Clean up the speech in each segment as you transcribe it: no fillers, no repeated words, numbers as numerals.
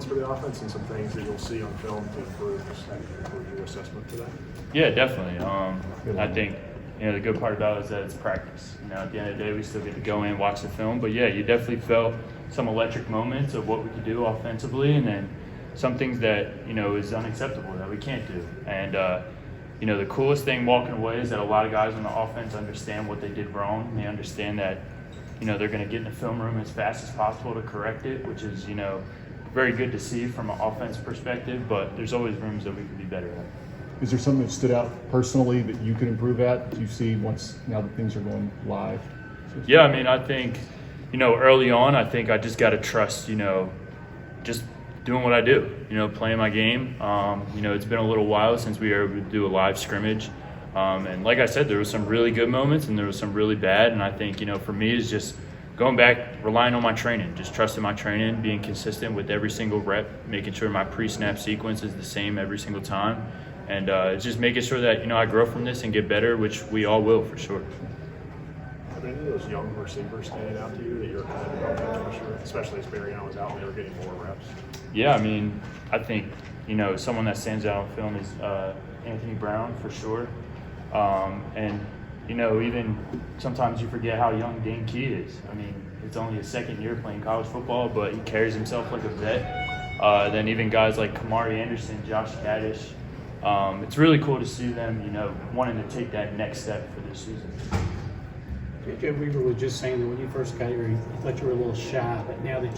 for the offense and some things that you'll see on film to improve? Just improve your assessment to that. Yeah, definitely. I think the good part about it is that it's practice. At the end of the day, we still get to go in, watch the film. But yeah, you definitely felt some electric moments of what we could do offensively, and then some things that is unacceptable that we can't do. And the coolest thing walking away is that a lot of guys on the offense understand what they did wrong. They understand that they're going to get in the film room as fast as possible to correct it, which is very good to see from an offense perspective. But there's always rooms that we could be better at. Is there something that stood out personally that you could improve at? Do you see now that things are going live? Yeah, I think early on, I think I just got to trust just doing what I do, playing my game. It's been a little while since we were able to do a live scrimmage. And like I said, there was some really good moments and there was some really bad. And I think, for me, it's just going back, relying on my training, just trusting my training, being consistent with every single rep, making sure my pre-snap sequence is the same every single time. And just making sure that, I grow from this and get better, which we all will for sure. Are any of those young receivers standing out to you that you're kind of developing for sure, especially as Barry Allen was out and they were getting more reps? Yeah, I think, someone that stands out on film is Anthony Brown for sure. And, even sometimes you forget how young Dane Key is. It's only his second year playing college football, but he carries himself like a vet. Then even guys like Kamari Anderson, Josh Kaddish. It's really cool to see them, wanting to take that next step for this season. J.J. Weaver was just saying that when you first got here, he thought you were a little shy, but now that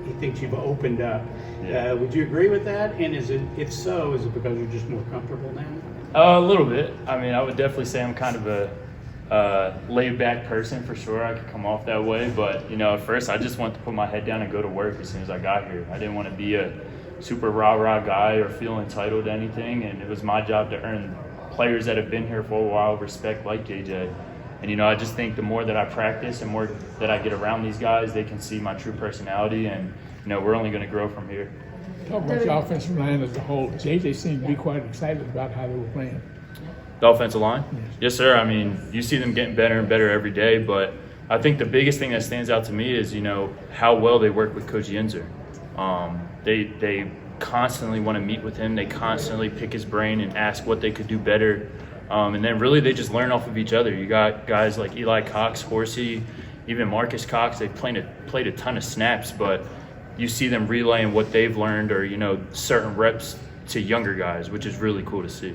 he thinks you've opened up. Yeah. Would you agree with that? And if so, is it because you're just more comfortable now? A little bit. I would definitely say I'm kind of a laid-back person for sure. I could come off that way, but at first I just wanted to put my head down and go to work as soon as I got here. I didn't want to be a super rah-rah guy or feel entitled to anything, and it was my job to earn players that have been here for a while respect like JJ. And I just think the more that I practice and more that I get around these guys, they can see my true personality, and we're only going to grow from here. Talk about the offensive line as a whole. JJ seemed to be quite excited about how they were playing. The offensive line? Yes, sir. You see them getting better and better every day, but I think the biggest thing that stands out to me is, how well they work with Coach Yinzer. They constantly want to meet with him. They constantly pick his brain and ask what they could do better. And then really they just learn off of each other. You got guys like Eli Cox, Horsey, even Marcus Cox. They've played a ton of snaps, but you see them relaying what they've learned or, certain reps to younger guys, which is really cool to see.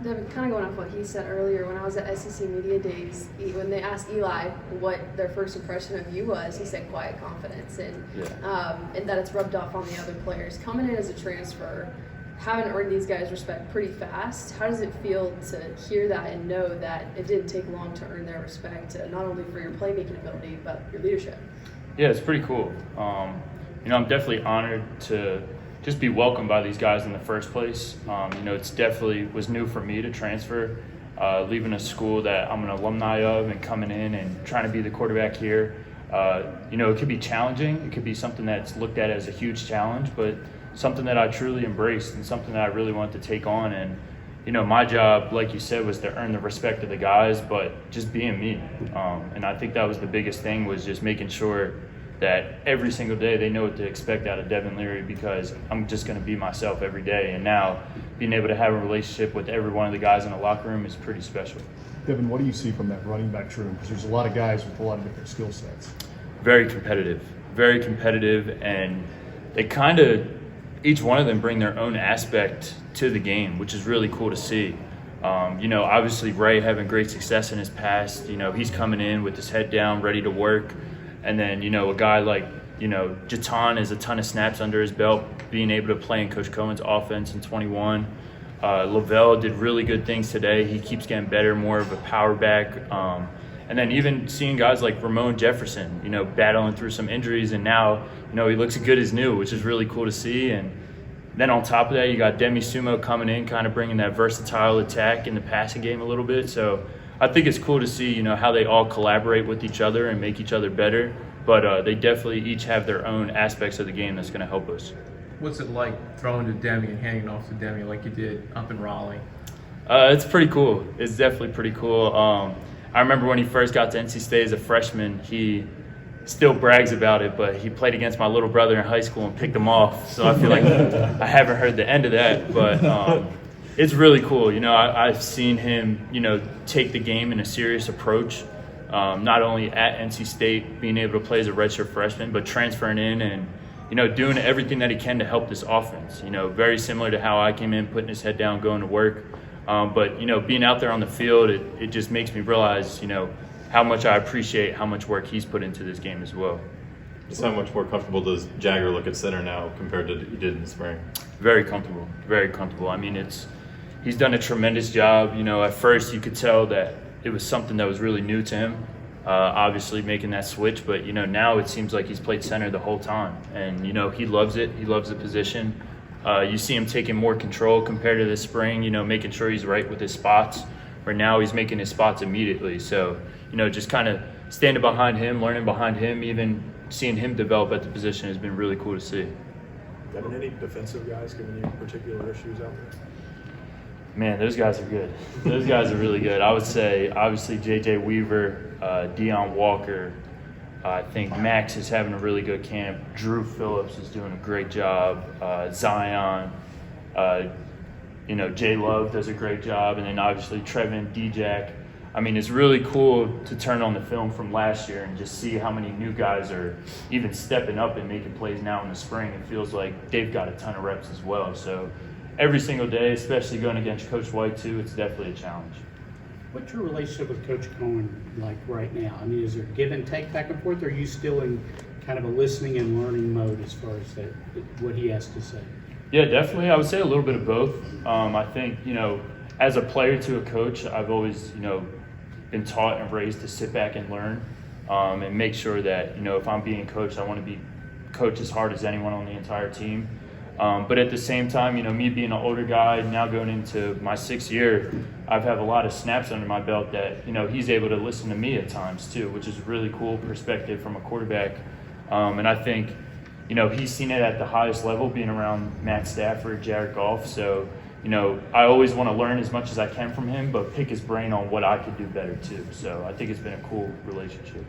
Devin, kind of going off what he said earlier, when I was at SEC Media Days, when they asked Eli what their first impression of you was, he said quiet confidence, and that it's rubbed off on the other players. Coming in as a transfer, having earned these guys' respect pretty fast, how does it feel to hear that and know that it didn't take long to earn their respect, not only for your playmaking ability, but your leadership? Yeah, it's pretty cool. I'm definitely honored to just be welcomed by these guys in the first place. It's definitely was new for me to transfer, leaving a school that I'm an alumni of and coming in and trying to be the quarterback here. It could be challenging. It could be something that's looked at as a huge challenge, but something that I truly embraced and something that I really wanted to take on. And, my job, like you said, was to earn the respect of the guys, but just being me. And I think that was the biggest thing, was just making sure that every single day they know what to expect out of Devin Leary, because I'm just going to be myself every day. And now being able to have a relationship with every one of the guys in the locker room is pretty special. Devin, what do you see from that running back room? Because there's a lot of guys with a lot of different skill sets. Very competitive, and they each one of them bring their own aspect to the game, which is really cool to see. Obviously Ray having great success in his past, he's coming in with his head down, ready to work. And then, a guy like, Jatan has a ton of snaps under his belt, being able to play in Coach Cohen's offense in 21. Lavelle did really good things today. He keeps getting better, more of a power back. And then even seeing guys like Ramon Jefferson, battling through some injuries, and now, he looks as good as new, which is really cool to see. And then on top of that, you got Demi Sumo coming in, kind of bringing that versatile attack in the passing game a little bit. So I think it's cool to see, how they all collaborate with each other and make each other better. But they definitely each have their own aspects of the game that's going to help us. What's it like throwing to Demi and handing it off to Demi like you did up in Raleigh? It's pretty cool. It's definitely pretty cool. I remember when he first got to NC State as a freshman, he still brags about it, but he played against my little brother in high school and picked him off. So I feel like I haven't heard the end of that, but it's really cool. You know, I've seen him, you know, take the game in a serious approach, not only at NC State, being able to play as a redshirt freshman, but transferring in and, you know, doing everything that he can to help this offense. You know, very similar to how I came in, putting his head down, going to work. But, you know, being out there on the field, it just makes me realize, you know, how much I appreciate how much work he's put into this game as well. Just how much more comfortable does Jagger look at center now compared to he did in the spring? Very comfortable, very comfortable. I mean, he's done a tremendous job. You know, at first you could tell that it was something that was really new to him, obviously making that switch. But, you know, now it seems like he's played center the whole time. And, you know, he loves it. He loves the position. You see him taking more control compared to this spring, you know, making sure he's right with his spots. Where now he's making his spots immediately. So, you know, just kind of standing behind him, learning behind him, even seeing him develop at the position has been really cool to see. Devin, any defensive guys giving you particular issues out there? Man, those guys are good. Those guys are really good. I would say, obviously, J.J. Weaver, Deion Walker. I think Max is having a really good camp. Drew Phillips is doing a great job. Zion. You know, Jay Love does a great job. And then, obviously, Trevin, D-Jack. I mean, it's really cool to turn on the film from last year and just see how many new guys are even stepping up and making plays now in the spring. It feels like they've got a ton of reps as well. So every single day, especially going against Coach White too, it's definitely a challenge. What's your relationship with Coach Cohen like right now? I mean, is there give and take back and forth, or are you still in kind of a listening and learning mode as far as what he has to say? Yeah, definitely. I would say a little bit of both. I think, you know, as a player to a coach, I've always, you know, been taught and raised to sit back and learn and make sure that, you know, if I'm being coached, I want to be coached as hard as anyone on the entire team. But at the same time, you know, me being an older guy, now going into my 6th year, I've had a lot of snaps under my belt that, you know, he's able to listen to me at times too, which is a really cool perspective from a quarterback. And I think, you know, he's seen it at the highest level, being around Matt Stafford, Jared Goff. So, you know, I always want to learn as much as I can from him, but pick his brain on what I could do better too. So I think it's been a cool relationship.